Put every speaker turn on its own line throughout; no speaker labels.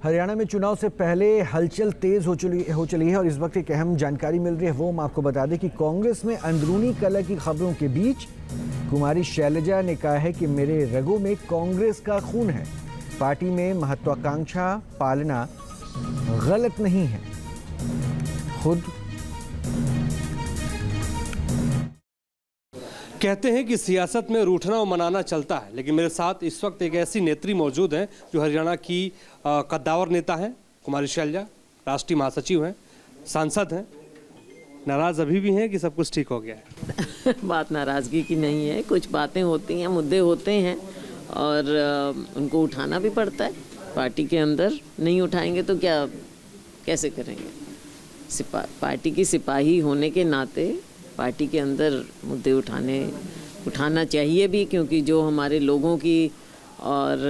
हरियाणा में चुनाव से पहले हलचल तेज हो चली है और इस वक्त एक अहम जानकारी मिल रही है। वो हम आपको बता दें कि कांग्रेस में अंदरूनी कलह की खबरों के बीच कुमारी शैलजा ने कहा है कि मेरे रगों में कांग्रेस का खून है। पार्टी में महत्वाकांक्षा पालना गलत नहीं है। खुद
कहते हैं कि सियासत में रूठना और मनाना चलता है, लेकिन मेरे साथ इस वक्त एक ऐसी नेत्री मौजूद हैं जो हरियाणा की कद्दावर नेता हैं, कुमारी शैलजा, राष्ट्रीय महासचिव हैं, सांसद हैं। नाराज अभी भी हैं कि सब कुछ ठीक हो गया है?
बात नाराज़गी की नहीं है, कुछ बातें होती हैं, मुद्दे होते हैं और उनको उठाना भी पड़ता है। पार्टी के अंदर नहीं उठाएंगे तो क्या कैसे करेंगे? पार्टी की सिपाही होने के नाते पार्टी के अंदर मुद्दे उठाना चाहिए भी, क्योंकि जो हमारे लोगों की और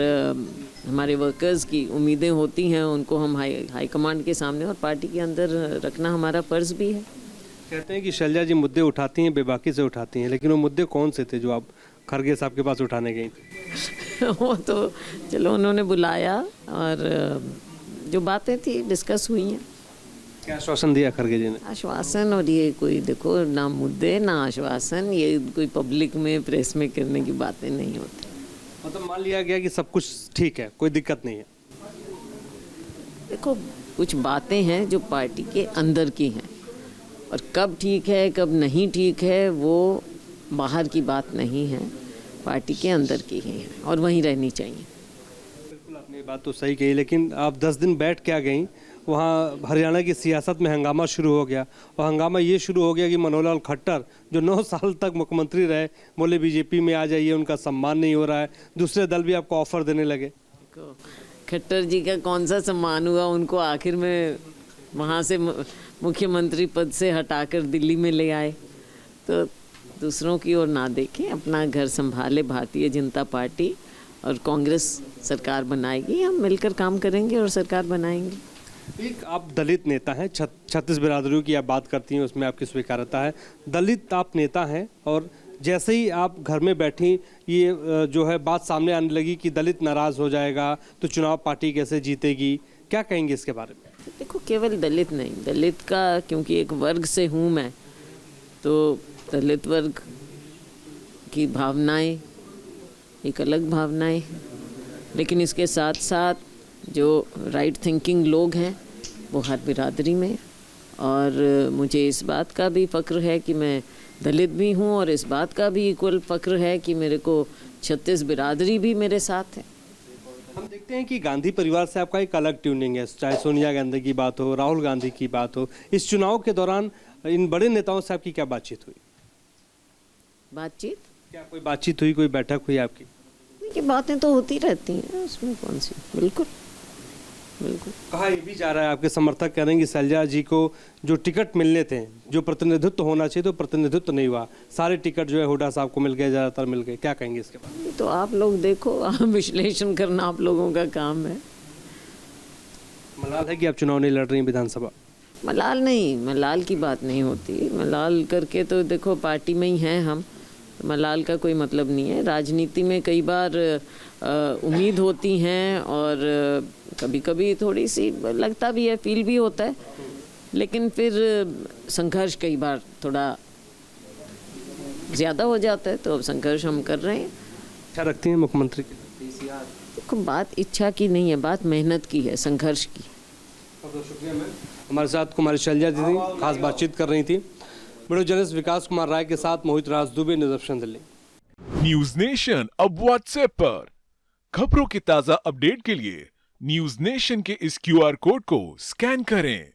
हमारे वर्कर्स की उम्मीदें होती हैं उनको हम हाई कमांड के सामने और पार्टी के अंदर रखना हमारा फ़र्ज़ भी है।
कहते हैं कि शैलजा जी मुद्दे उठाती हैं, बेबाकी से उठाती हैं, लेकिन वो मुद्दे कौन से थे जो आप खरगे साहब के पास उठाने गई थी?
वो तो चलो उन्होंने बुलाया और जो बातें थी डिस्कस हुई हैं।
क्या आश्वासन दिया खरगे जी ने?
आश्वासन और ये कोई देखो ना मुद्दे ना आश्वासन, ये कोई पब्लिक में प्रेस में करने की बातें नहीं होती।
मतलब मान लिया गया कि सब कुछ ठीक है, कोई दिक्कत नहीं है।
देखो कुछ बातें हैं जो पार्टी के अंदर की हैं और कब ठीक है कब नहीं ठीक है वो बाहर की बात नहीं है, पार्टी के अंदर की ही है और वहीं रहनी चाहिए।
बिल्कुल आपने ये बात तो सही कही, लेकिन आप 10 दिन बैठ के आ गई, वहाँ हरियाणा की सियासत में हंगामा शुरू हो गया और हंगामा ये शुरू हो गया कि मनोहर लाल खट्टर जो 9 साल तक मुख्यमंत्री रहे बोले बीजेपी में आ जाइए, उनका सम्मान नहीं हो रहा है, दूसरे दल भी आपको ऑफर देने लगे।
खट्टर जी का कौन सा सम्मान हुआ? उनको आखिर में वहाँ से मुख्यमंत्री पद से हटाकर दिल्ली में ले आए। तो दूसरों की ओर ना देखें, अपना घर संभाले भारतीय जनता पार्टी और कांग्रेस सरकार बनाएगी, हम मिलकर काम करेंगे और सरकार बनाएंगे।
एक आप दलित नेता हैं, 36 बिरादरियों की आप बात करती हैं, उसमें आपकी स्वीकार्यता है। दलित आप नेता हैं और जैसे ही आप घर में बैठी ये जो है बात सामने आने लगी कि दलित नाराज़ हो जाएगा तो चुनाव पार्टी कैसे जीतेगी, क्या कहेंगे इसके बारे में?
देखो केवल दलित नहीं, दलित का क्योंकि एक वर्ग से हूँ मैं, तो दलित वर्ग की भावनाएं एक अलग भावनाएं, लेकिन इसके साथ साथ जो राइट थिंकिंग लोग हैं वो हर बिरादरी में, और मुझे इस बात का भी फ़ख्र है कि मैं दलित भी हूँ और इस बात का भी इक्वल फ़ख्र है कि मेरे को 36 बिरादरी भी मेरे साथ है।
हम देखते हैं कि गांधी परिवार से आपका एक अलग ट्यूनिंग है, चाहे सोनिया गांधी की बात हो, राहुल गांधी की बात हो। इस चुनाव के दौरान इन बड़े नेताओं से आपकी क्या बातचीत हुई?
बातचीत
क्या कोई बातचीत हुई, कोई बैठक हुई आपकी?
देखिए बातें तो होती रहती हैं, उसमें कौन सी। बिल्कुल बिल्कुल।
कहा ये भी जा रहा है, आपके समर्थक कह रहे हैं कि शैलजा जी को जो टिकट मिलने थे, जो प्रतिनिधित्व होना चाहिए तो प्रतिनिधित्व नहीं हुआ, सारे टिकट जो है हुड्डा साहब को मिल गए, ज़्यादातर मिल गए। क्या कहेंगे इसके बारे में?
तो आप लोग देखो, आप विश्लेषण करना आप लोगों का काम है।
मलाल है कि आप चुनाव नहीं लड़ रही हैं विधानसभा?
मलाल नहीं, मलाल की बात नहीं होती। मलाल करके तो देखो पार्टी में ही हैं हम, मलाल का कोई मतलब नहीं है। राजनीति में कई बार उम्मीद होती हैं और कभी कभी थोड़ी सी लगता भी है, फील भी होता है, लेकिन फिर संघर्ष कई बार थोड़ा ज़्यादा हो जाता है, तो अब संघर्ष हम कर रहे हैं।
क्या रखती हैं मुख्यमंत्री की?
देखो बात इच्छा की नहीं है, बात मेहनत की है, संघर्ष की।
बहुत शुक्रिया मैम। हमारे साथ कुमारी शैलजा जी थी, खास बातचीत कर रही थी। वीडियो जर्नलिस्ट विकास कुमार राय के साथ Mohit Raj Dubey, news Delhi.
News nation अब व्हाट्सएप पर खबरों की ताजा अपडेट के लिए न्यूज नेशन के इस QR कोड को स्कैन करें।